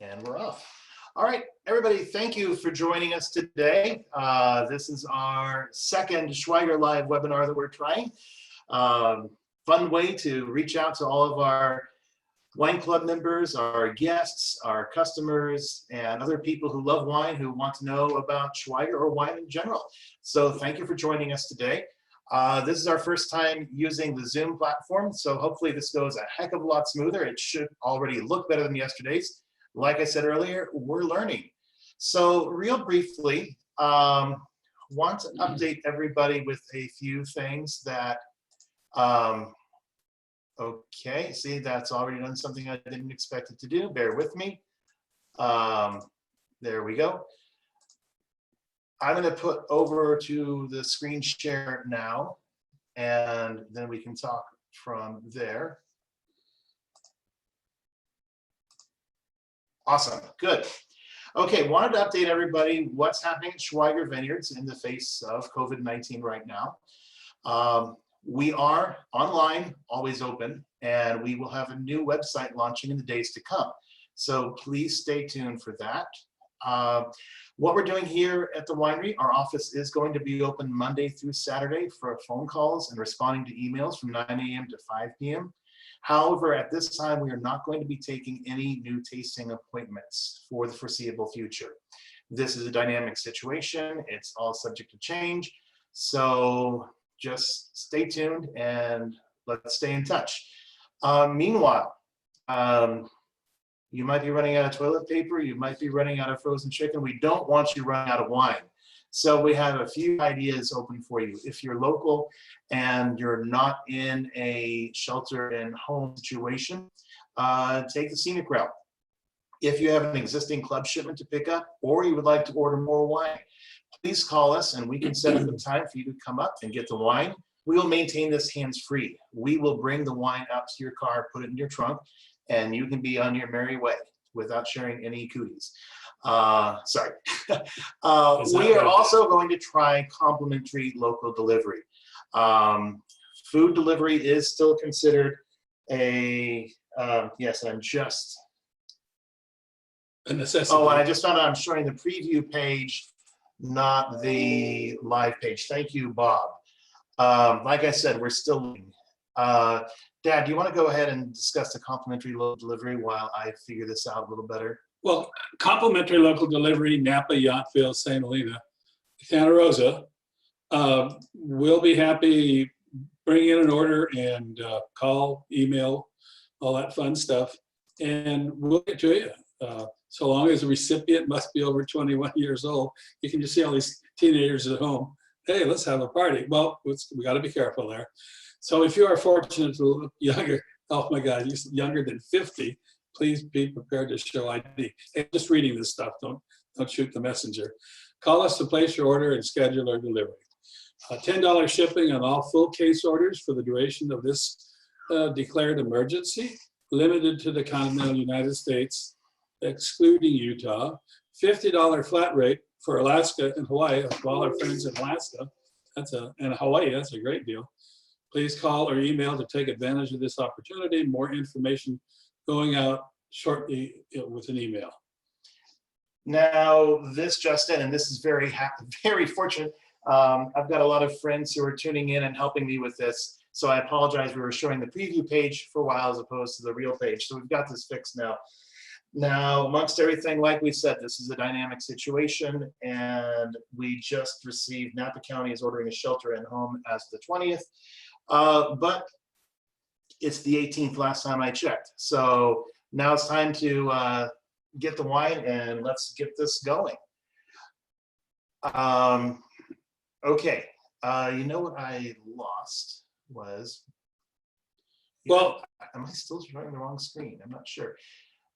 And we're off. All right, everybody, thank you for joining us today. This is our second Schweiger Live webinar that we're trying. Fun way to reach out to all of our wine club members, our guests, our customers, and other people who love wine who want to know about Schweiger or wine in general. So thank you for joining us today. This is our first time using the Zoom platform, so hopefully this goes a heck of a lot smoother. It should already look better than yesterday's. Like I said earlier, we're learning. So real briefly, want to update everybody with a few things that, okay, see, that's already done something I didn't expect it to do. Bear with me. There we go. I'm going to put over to the screen share now, and then we can talk from there. Awesome, good. Okay, wanted to update everybody what's happening at Schweiger Vineyards in the face of COVID-19 right now. We are online, always open, and we will have a new website launching in the days to come. So please stay tuned for that. What we're doing here at the winery, our office is going to be open Monday through Saturday for phone calls and responding to emails from 9 a.m. to 5 p.m. However, at this time, we are not going to be taking any new tasting appointments for the foreseeable future. This is a dynamic situation. It's all subject to change. So just stay tuned and let's stay in touch. Meanwhile, you might be running out of toilet paper. You might be running out of frozen chicken. We don't want you running out of wine. So we have a few ideas open for you. If you're local and you're not in a shelter-in-home situation, take the scenic route. If you have an existing club shipment to pick up or you would like to order more wine, please call us and we can set up a time for you to come up and get the wine. We will maintain this hands-free. We will bring the wine out to your car, put it in your trunk, and you can be on your merry way without sharing any cooties. Sorry. We are also going to try complimentary local delivery. Food delivery is still considered a, yes, I'm just. A necessity. Oh, and I just found out I'm showing the preview page, not the live page. Thank you, Bob. Like I said, we're still, Dad, do you want to go ahead and discuss the complimentary local delivery while I figure this out a little better? Well, complimentary local delivery, Napa, Yountville, St. Helena, Santa Rosa. We'll be happy bring in an order and call, email, all that fun stuff, and we'll get to you. So long as the recipient must be over 21 years old. You can just see all these teenagers at home. Hey, let's have a party. Well, we got to be careful there. So if you are fortunate to look younger, oh my God, you're younger than 50, please be prepared to show ID. Hey, just reading this stuff, don't shoot the messenger. Call us to place your order and schedule our delivery. $10 shipping on all full case orders for the duration of this declared emergency, limited to the continental United States, excluding Utah. $50 flat rate for Alaska and Hawaii, for all our friends in Alaska. And Hawaii, that's a great deal. Please call or email to take advantage of this opportunity. More information going out shortly with an email. Now, this just in, and this is very fortunate. I've got a lot of friends who are tuning in and helping me with this. So I apologize. We were showing the preview page for a while as opposed to the real page. So we've got this fixed now. Now, amongst everything, like we said, this is a dynamic situation, and we just received Napa County is ordering a shelter in home as of the 20th. But it's the 18th last time I checked. So now it's time to get the wine and let's get this going. Okay, you know what I lost was, well, am I still showing the wrong screen? I'm not sure.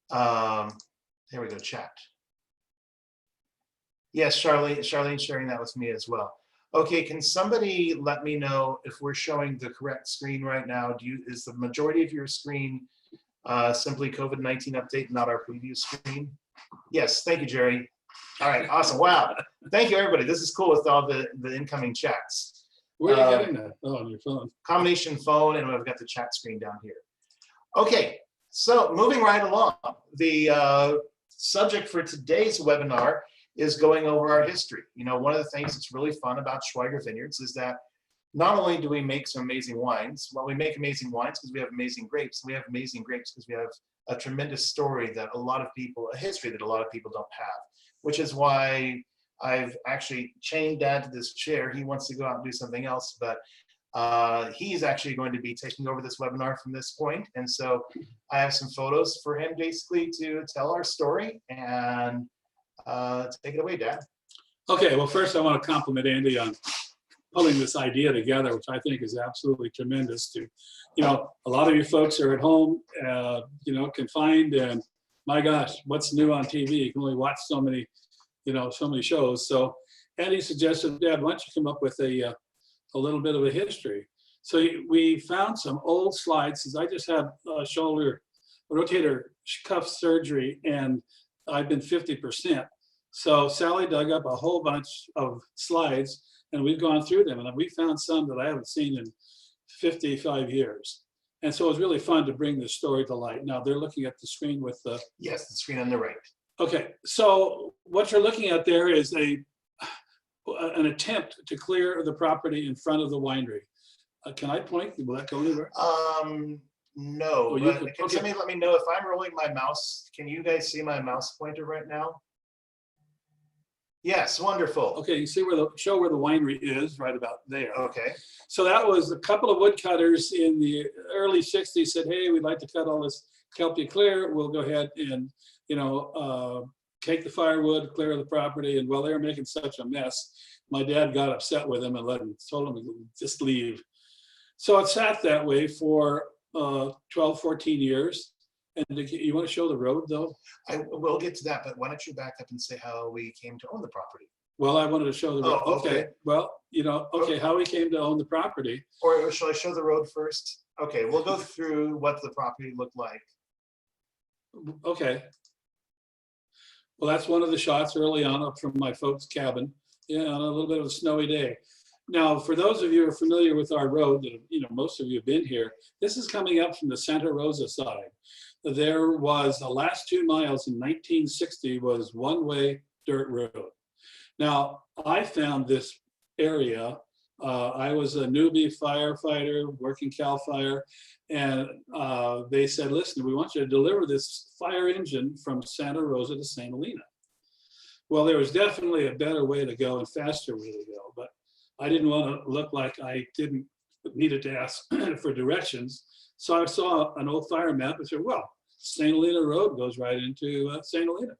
There we go, chat. Yes, Charlene sharing that with me as well. Okay, can somebody let me know if we're showing the correct screen right now? Is the majority of your screen simply COVID-19 update, not our preview screen? Yes, thank you, Jerry. All right, awesome, wow. Thank you, everybody. This is cool with all the incoming chats. Where are you getting that? Oh, on your phone. Combination phone, and I've got the chat screen down here. Okay, so moving right along, the subject for today's webinar is going over our history. You know, one of the things that's really fun about Schweiger Vineyards is that not only do we make some amazing wines, well, we make amazing wines because we have amazing grapes. We have amazing grapes because we have a tremendous story that a lot of people, a history that a lot of people don't have, which is why I've actually chained Dad to this chair. He wants to go out and do something else, but he's actually going to be taking over this webinar from this point. And so I have some photos for him basically to tell our story, and take it away, Dad. Okay, well, first I want to compliment Andy on pulling this idea together, which I think is absolutely tremendous. To, you know, a lot of you folks are at home, you know, confined, and my gosh, what's new on TV? You can only watch so many, you know, so many shows. So Andy suggested, Dad, why don't you come up with a little bit of a history? So we found some old slides, since I just had shoulder rotator cuff surgery and I've been 50%. So Sally dug up a whole bunch of slides and we've gone through them, and we found some that I haven't seen in 55 years. And so it was really fun to bring this story to light. Now they're looking at the screen with the... Yes, the screen on the right. Okay, so what you're looking at there is an attempt to clear the property in front of the winery. Can I point? Will that go anywhere? No, Oh, but could, can somebody let me know if I'm rolling my mouse? Can you guys see my mouse pointer right now? Yes, wonderful. Okay, you see where the show where the winery is, right about there. Okay. So that was a couple of woodcutters in the early 60s said, hey, we'd like to cut all this kelpie clear. We'll go ahead and, you know, take the firewood, clear the property. And while they were making such a mess, my dad got upset with them and told them to just leave. So it sat that way for 12, 14 years. And you want to show the road, though? I will get to that, but why don't you back up and say how we came to own the property? Well, I wanted to show the road. Oh, okay. Well, you know, okay, how we came to own the property. Or shall I show the road first? Okay, we'll go through what the property looked like. Okay. Well, that's one of the shots early on up from my folks' cabin, yeah, on a little bit of a snowy day. Now, for those of you who are familiar with our road, that you know, most of you have been here, this is coming up from the Santa Rosa side. There was the last 2 miles in 1960 was one-way dirt road. Now, I found this area. I was a newbie firefighter working CAL FIRE, and they said, listen, we want you to deliver this fire engine from Santa Rosa to St. Helena. Well, there was definitely a better way to go and faster way to go, but I didn't want to look like I needed to ask for directions. So I saw an old fire map and said, well, St. Helena Road goes right into St. Helena.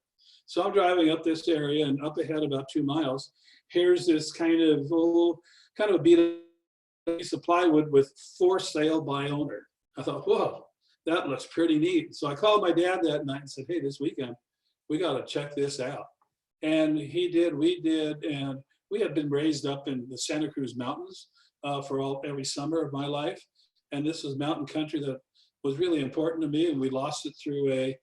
So I'm driving up this area, and up ahead about 2 miles, here's this kind of a beat up piece of plywood with for sale by owner. I thought, whoa, that looks pretty neat. So I called my dad that night and said, hey, this weekend, we got to check this out. And he did, we did, and we had been raised up in the Santa Cruz Mountains for every summer of my life. And this was mountain country that was really important to me, and we lost it through a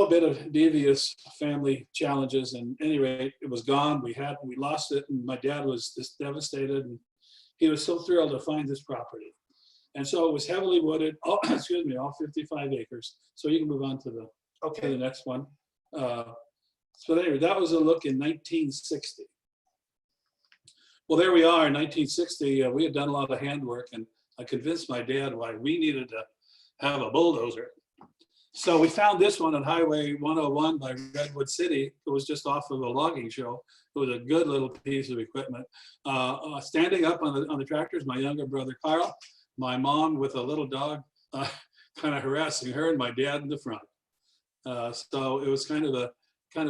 bit of devious family challenges. And anyway, it was gone. We lost it, and my dad was just devastated, and he was so thrilled to find this property. And so it was heavily wooded, all 55 acres. So you can move on to the next one. So anyway, that was a look in 1960. Well, there we are in 1960. We had done a lot of handwork, and I convinced my dad why we needed to have a bulldozer. So we found this one on Highway 101 by Redwood City. It was just off of a logging show. It was a good little piece of equipment. Standing up on the tractors, my younger brother Carl, my mom with a little dog kind of harassing her, and my dad in the front. So it was kind of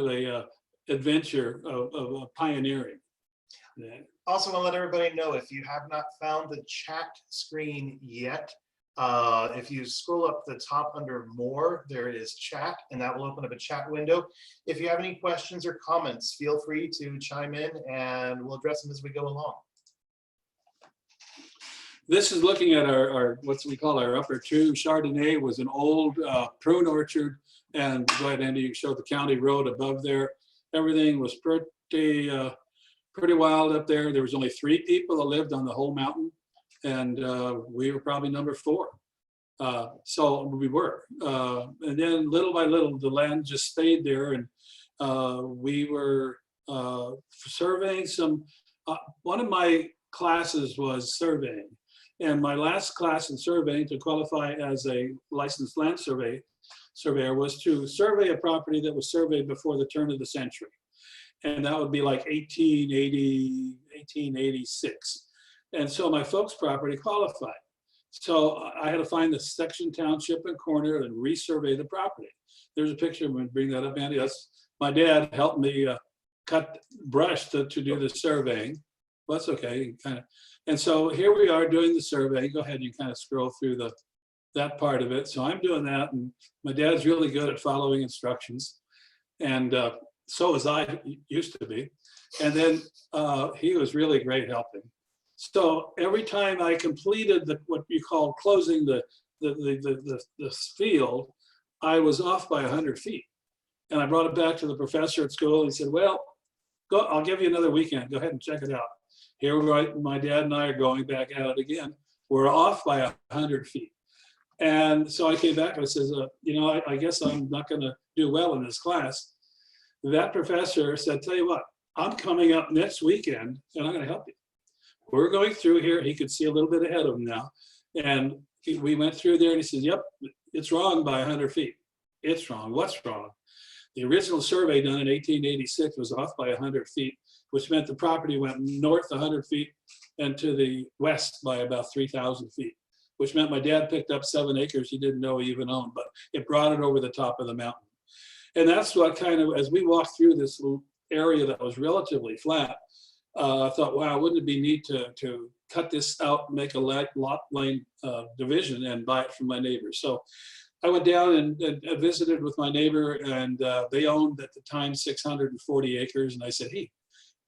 a adventure of pioneering. Yeah. Also, want to let everybody know, if you have not found the chat screen yet, if you scroll up the top under more, there is chat, and that will open up a chat window. If you have any questions or comments, feel free to chime in, and we'll address them as we go along. This is looking at our what we call our upper two. Chardonnay was an old prune orchard, and go ahead, Andy, you showed the county road above there. Everything was pretty wild up there. There was only 3 people that lived on the whole mountain, and we were probably number 4. So we were. And then little by little, the land just stayed there. And we were surveying some, one of my classes was surveying. And my last class in surveying to qualify as a licensed land surveyor was to survey a property that was surveyed before the turn of the century. And that would be like 1880, 1886. And so my folks' property qualified. So I had to find the section, township, and corner and resurvey the property. There's a picture. I'm going to bring that up, Andy. That's my dad helped me cut brush to do the surveying. Well, that's okay. Kind of. And so here we are doing the survey. Go ahead. You kind of scroll through that part of it. So I'm doing that, and my dad's really good at following instructions, and so was I, used to be. And then he was really great helping. So every time I completed what you call closing the field, I was off by 100 feet. And I brought it back to the professor at school. He said, well, I'll give you another weekend. Go ahead and check it out. Here, my dad and I are going back at it again. We're off by 100 feet. And so I came back and I says, I guess I'm not going to do well in this class. That professor said, tell you what, I'm coming up next weekend and I'm going to help you. We're going through here. He could see a little bit ahead of him now. And we went through there and he says, yep, it's wrong by 100 feet. It's wrong. What's wrong? The original survey done in 1886 was off by 100 feet, which meant the property went north 100 feet and to the west by about 3,000 feet, which meant my dad picked up 7 acres he didn't know he even owned, but it brought it over the top of the mountain. And that's what kind of, as we walked through this little area that was relatively flat, I thought, wow, wouldn't it be neat to cut this out, make a lot line division and buy it from my neighbors. So I went down and visited with my neighbor, and they owned at the time 640 acres. And I said, hey,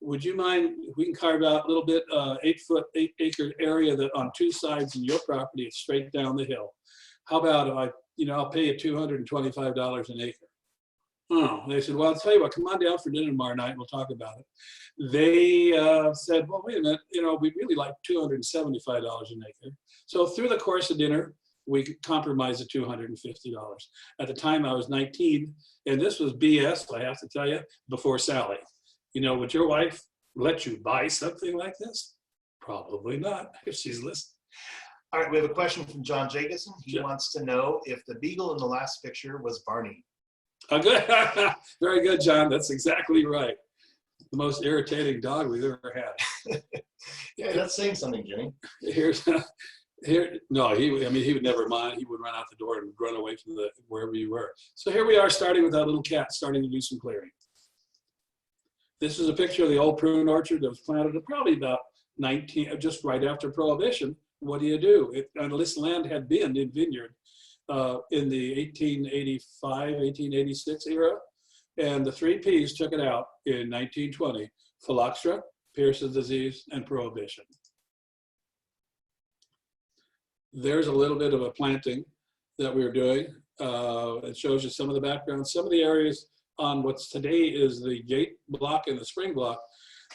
would you mind if we can carve out a little bit 8 acre area that on 2 sides in your property, it's straight down the hill. How about if I'll pay you $225 an acre. Oh, they said, well, I'll tell you what, come on down for dinner tomorrow night and we'll talk about it. They said, well, wait a minute, we'd really like $275 an acre. So through the course of dinner, we could compromise at $250. At the time I was 19, and this was BS, I have to tell you, before Sally. Would your wife let you buy something like this? Probably not, if she's listening. All right, we have a question from John Jacobson. He wants to know if the beagle in the last picture was Barney. Oh, good. Very good, John. That's exactly right. The most irritating dog we've ever had. Yeah, that's saying something, Jimmy. No, he would never mind. He would run out the door and run away from wherever you were. So here we are, starting with that little cat, starting to do some clearing. This is a picture of the old prune orchard that was planted at probably about just right after Prohibition. What do? This land had been in vineyard in the 1885, 1886 era. And the 3 Ps took it out in 1920, phylloxera, Pierce's disease, and Prohibition. There's a little bit of a planting that we're doing. It shows you some of the background. Some of the areas on what's today is the gate block and the spring block.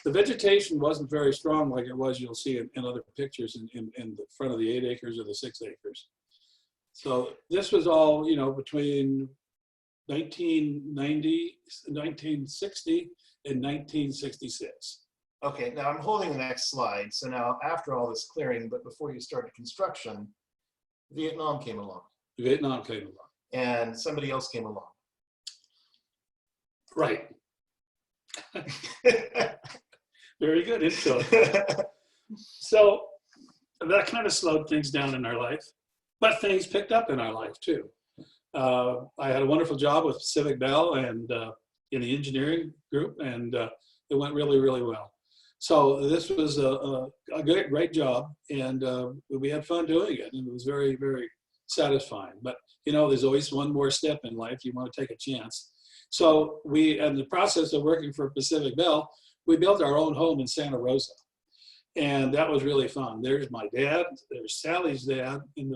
The vegetation wasn't very strong like it was, you'll see in other pictures in the front of the 8 acres or the 6 acres. So this was all, between 1990, 1960 and 1966. Okay, now I'm holding the next slide. So now after all this clearing, but before you started construction, Vietnam came along. Vietnam came along. And somebody else came along. Right. Very good intro. So that kind of slowed things down in our life, but things picked up in our life too. I had a wonderful job with Pacific Bell and in the engineering group, and it went really, really well. So this was a great job, and we had fun doing it, and it was very, very satisfying. But there's always one more step in life. You want to take a chance. So in the process of working for Pacific Bell, we built our own home in Santa Rosa. And that was really fun. There's my dad, there's Sally's dad in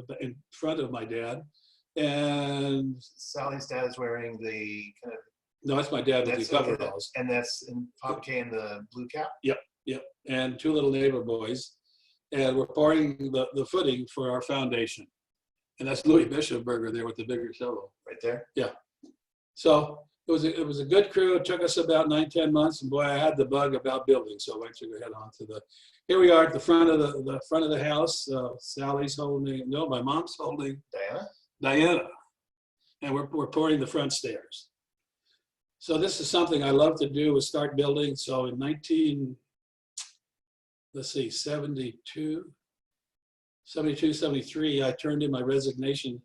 front of my dad. And Sally's dad is wearing the kind of... No, that's my dad with the coveralls. And that's in Pop K in the blue cap? Yep. And 2 little neighbor boys. And we're pouring the footing for our foundation. And that's Louis Bishop Burger there with the bigger shovel. Right there? Yeah. So it was a good crew. It took us about 9-10 months, and boy, I had the bug about building. So why don't you go head on to the. Here we are at the front of the house. Sally's holding. No, my mom's holding. Diana, and we're pouring the front stairs. So this is something I love to do, is start building. So in 72, 73, I turned in my resignation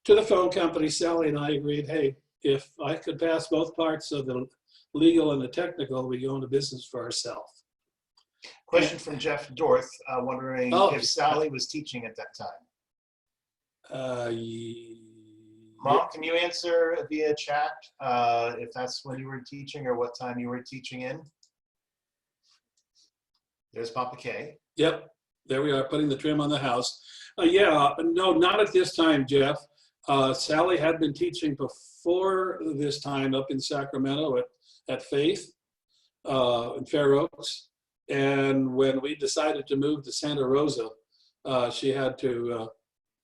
to the phone company. Sally and I agreed, hey, if I could pass both parts of the legal and the technical, we go into business for ourselves. Question from Jeff Dorth, wondering if Sally was teaching at that time. Mom, can you answer via chat if that's when you were teaching or what time you were teaching in? There's Papa K. Yep, there we are, putting the trim on the house. Yeah, no, not at this time, Jeff. Sally had been teaching before this time up in Sacramento at Faith in Fair Oaks. And when we decided to move to Santa Rosa, she had to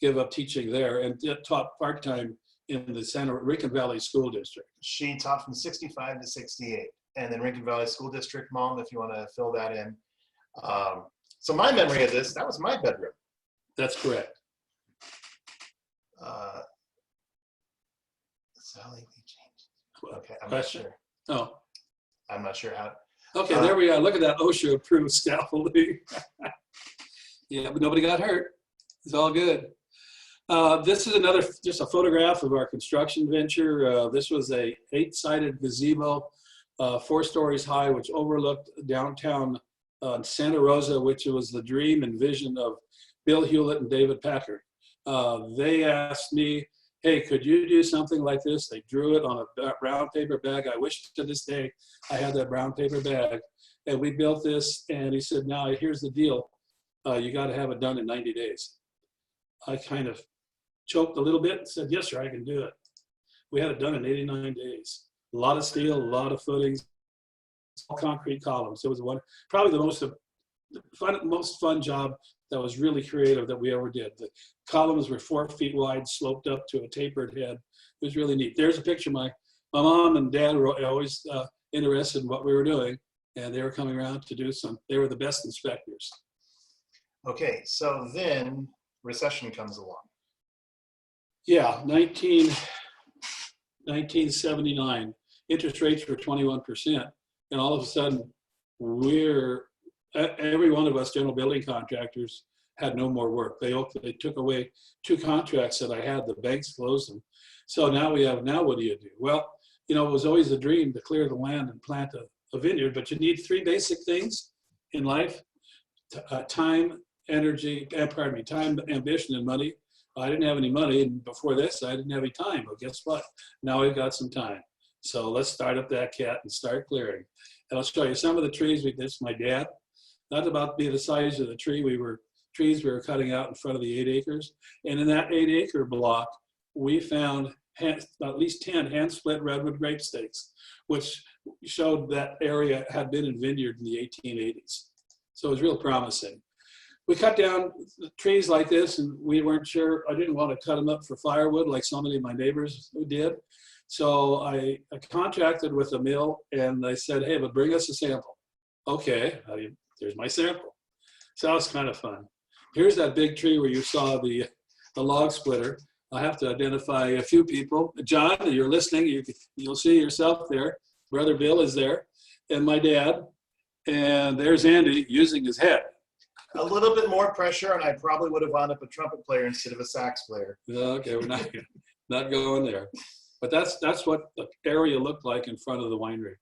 give up teaching there and taught part-time in the Rincon Valley School District. She taught from 65 to 68. And then Rincon Valley School District, Mom, if you want to fill that in. So my memory of this, that was my bedroom. That's correct. Sally, we changed. Okay, I'm Question? not sure. Oh. I'm not sure how. Okay, there we are. Look at that OSHA-approved scaffolding. Yeah, but nobody got hurt. It's all good. This is just a photograph of our construction venture. This was a 8-sided gazebo, 4 stories high, which overlooked downtown Santa Rosa, which was the dream and vision of Bill Hewlett and David Packard. They asked me, hey, could you do something like this? They drew it on a brown paper bag. I wish to this day I had that brown paper bag. And we built this, and he said, now here's the deal. You got to have it done in 90 days. I kind of choked a little bit and said, yes, sir, I can do it. We had it done in 89 days. A lot of steel, a lot of footings, concrete columns. It was probably the most fun job that was really creative that we ever did. The columns were 4 feet wide, sloped up to a tapered head. It was really neat. There's a picture. My mom and dad were always interested in what we were doing, and they were coming around to do they were the best inspectors. Okay, so then recession comes along. Yeah, 1979, interest rates were 21%, and all of a sudden, every one of us general building contractors had no more work. They took away 2 contracts that I had. The banks closed them. So now what do you do? Well, it was always a dream to clear the land and plant a vineyard, but you need 3 basic things in life: time, energy, time, ambition, and money. I didn't have any money, and before this, I didn't have any time. But guess what? Now we've got some time. So let's start up that cat and start clearing. And I'll show you some of the trees. This is my dad. Not about to be the size of the trees we were cutting out in front of the 8 acres. And in that 8-acre block, we found at least 10 hand-split redwood grape stakes, which showed that area had been in vineyard in the 1880s. So it was real promising. We cut down trees like this, and we weren't sure. I didn't want to cut them up for firewood like so many of my neighbors did. So I contracted with a mill, and they said, hey, but bring us a sample. Okay, there's my sample. So that was kind of fun. Here's that big tree where you saw the log splitter. I have to identify a few people. John, you're listening. You'll see yourself there. Brother Bill is there, and my dad. And there's Andy using his head. A little bit more pressure, and I probably would have wound up a trumpet player instead of a sax player. Okay, we're not going there. But that's what the area looked like in front of the winery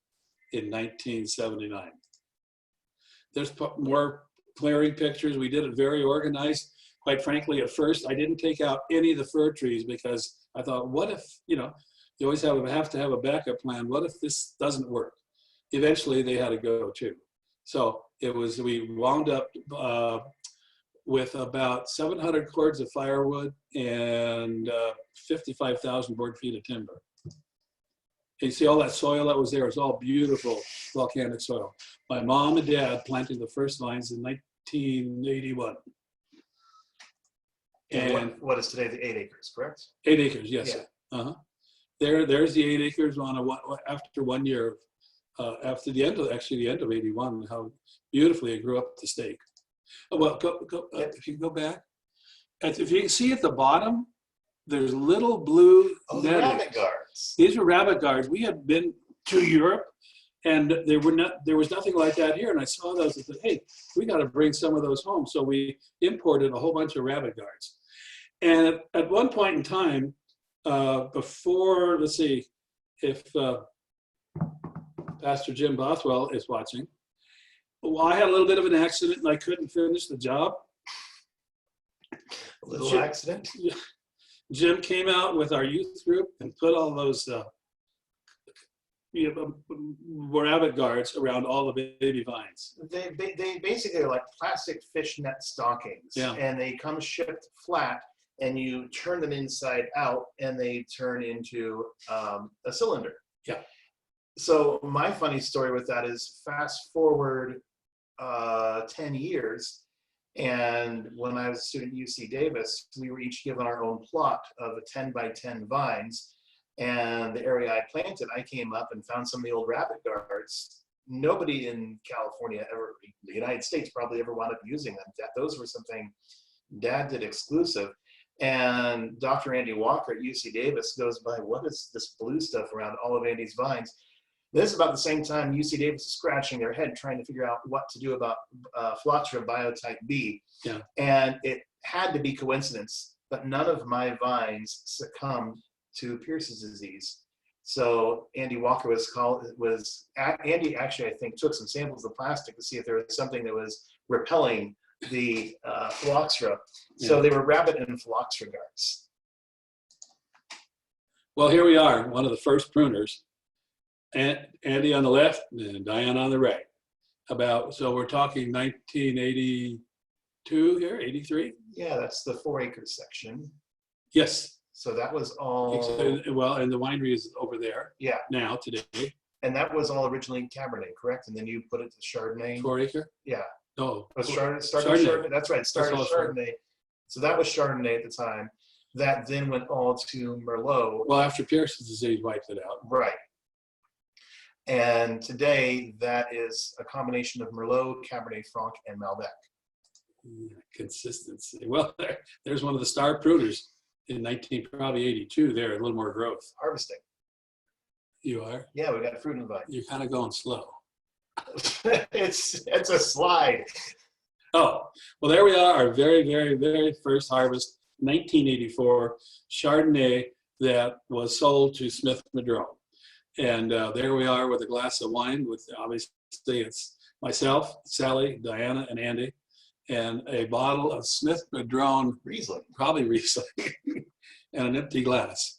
in 1979. There's more clearing pictures. We did it very organized. Quite frankly, at first, I didn't take out any of the fir trees because I thought, what if, you always have to have a backup plan. What if this doesn't work? Eventually, they had to go too. So we wound up with about 700 cords of firewood and 55,000 board feet of timber. And you see all that soil that was there? It was all beautiful volcanic soil. My mom and dad planted the first vines in 1981. And what is today the 8 acres, correct? 8 acres, yes. Yeah. Uh-huh. There's the 8 acres on after 1 year, after the end of the end of 81, how beautifully it grew up the stake. Well, if you go back, if you can see at the bottom, there's little blue Oh, the netting. rabbit guards. These were rabbit guards. We had been to Europe, and there was nothing like that here. And I saw those and said, hey, we got to bring some of those home. So we imported a whole bunch of rabbit guards. And at one point in time, before, let's see, if Pastor Jim Bothwell is watching, well, I had a little bit of an accident and I couldn't finish the job. A little accident. Jim came out with our youth group and put all those rabbit guards around all the baby vines. They basically are like plastic fishnet stockings, Yeah. and they come shipped flat, and you turn them inside out, and they turn into a cylinder. Yeah. So my funny story with that is fast forward 10 years. And when I was a student at UC Davis, we were each given our own plot of a 10 by 10 vines. And the area I planted, I came up and found some of the old rabbit guards. Nobody in California ever, the United States probably ever wound up using them. Those were something Dad did exclusive. And Dr. Andy Walker at UC Davis goes by, what is this blue stuff around all of Andy's vines? This is about the same time UC Davis is scratching their head trying to figure out what to do about Phylloxera biotype B. Yeah. And it had to be coincidence, but none of my vines succumbed to Pierce's disease. So Andy Walker Andy actually, I think, took some samples of plastic to see if there was something that was repelling the Phylloxera. So they were rabbit and Phylloxera guards. Well, here we are, one of the first pruners. Andy on the left and Diana on the right. So we're talking 1982 here, 83? Yeah, that's the 4 acre section. Yes. So that was all. Well, and the winery is over there. Yeah. Now, today. And that was all originally Cabernet, correct? And then you put it to Chardonnay. 4 acre? Yeah. No. It started Chardonnay. That's right. It started That's Chardonnay. So that was Chardonnay at the time. That then went all to Merlot. Well, after Pierce's disease wiped it out. Right. And today that is a combination of Merlot, Cabernet Franc, and Malbec. Yeah, consistency. Well, there's one of the star pruners in probably 82 there, a little more growth. Harvesting. You are? Yeah, we got fruit in the vine. You're kind of going slow. it's a slide. Oh, well, there we are, our very, very, very first harvest, 1984 Chardonnay that was sold to Smith Madrone. And there we are with a glass of wine with, obviously, it's myself, Sally, Diana, and Andy, and a bottle of Smith Madrone Riesling. Probably Riesling, and an empty glass.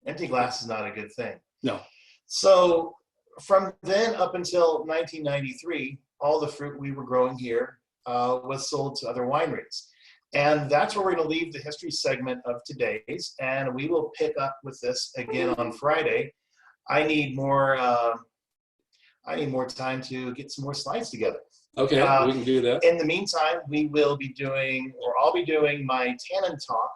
Empty glass is not a good thing. No. So from then up until 1993, all the fruit we were growing here was sold to other wineries. And that's where we're going to leave the history segment of today's, and we will pick up with this again on Friday. I need more time to get some more slides together. Okay, we can do that. In the meantime, we will be doing, or I'll be doing, my tannin talk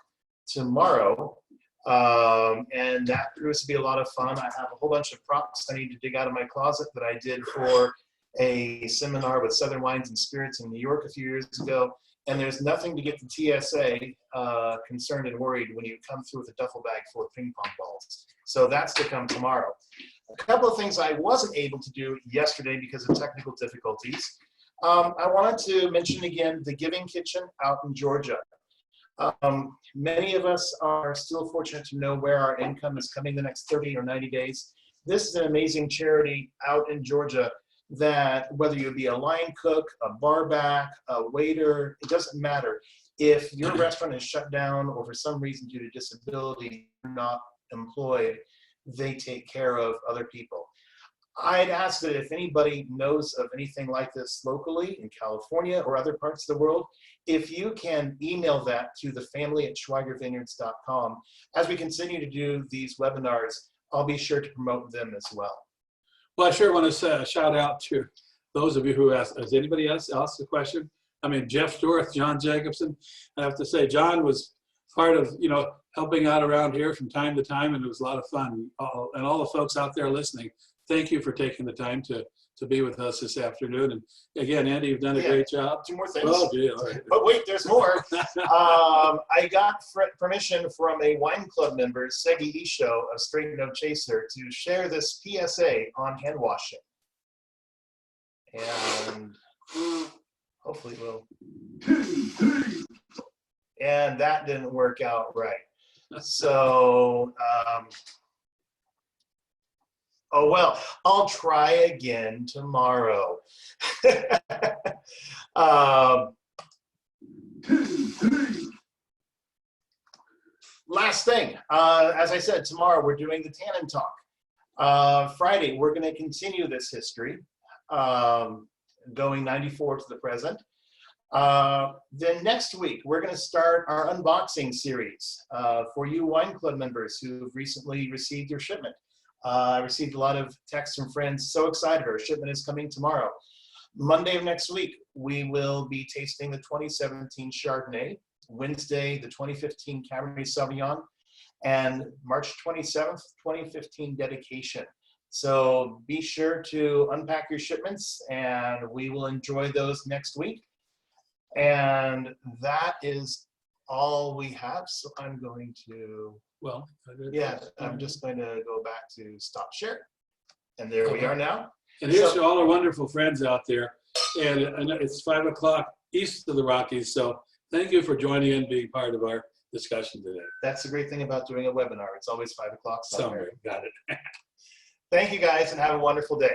tomorrow. And that proves to be a lot of fun. I have a whole bunch of props I need to dig out of my closet that I did for a seminar with Southern Wines and Spirits in New York a few years ago. And there's nothing to get the TSA concerned and worried when you come through with a duffel bag full of ping pong balls. So that's to come tomorrow. A couple of things I wasn't able to do yesterday because of technical difficulties. I wanted to mention again the Giving Kitchen out in Georgia. Many of us are still fortunate to know where our income is coming the next 30 or 90 days. This is an amazing charity out in Georgia that whether you be a line cook, a bar back, a waiter, it doesn't matter. If your restaurant is shut down or for some reason due to disability you're not employed, they take care of other people. I'd ask that if anybody knows of anything like this locally in California or other parts of the world, if you can email that to the family at schweigervineyards.com. As we continue to do these webinars, I'll be sure to promote them as well. Well, I sure want to shout out to those of you who asked. Has anybody else asked a question I mean, Jeff Storth, John Jacobson. I have to say, John was part of, helping out around here from time to time, and it was a lot of fun. And all the folks out there listening, thank you for taking the time to be with us this afternoon. And again, Andy, you've done a great job. 2 more things. Oh, gee, all right. But wait, there's more. I got permission from a wine club member, Segi Isho of Straight No Chaser, to share this PSA on hand washing. And hopefully we'll. And that didn't work out right. So, oh well, I'll try again tomorrow. Last thing, as I said, tomorrow we're doing the Tannin Talk. Friday, we're going to continue this history, going 94 to the present. Then next week, we're going to start our unboxing series for you wine club members who've recently received your shipment. I received a lot of texts from friends, so excited, our shipment is coming tomorrow. Monday of next week, we will be tasting the 2017 Chardonnay, Wednesday, the 2015 Cabernet Sauvignon, and March 27th, 2015 dedication. So be sure to unpack your shipments, and we will enjoy those next week. And that is all we have. So I'm going to, I'm just going to go back to stop share. And there we are now. And here's to all our wonderful friends out there. And it's 5 o'clock east of the Rockies. So thank you for joining in and being part of our discussion today. That's the great thing about doing a webinar. It's always 5 o'clock somewhere. Got it. Thank you guys and have a wonderful day.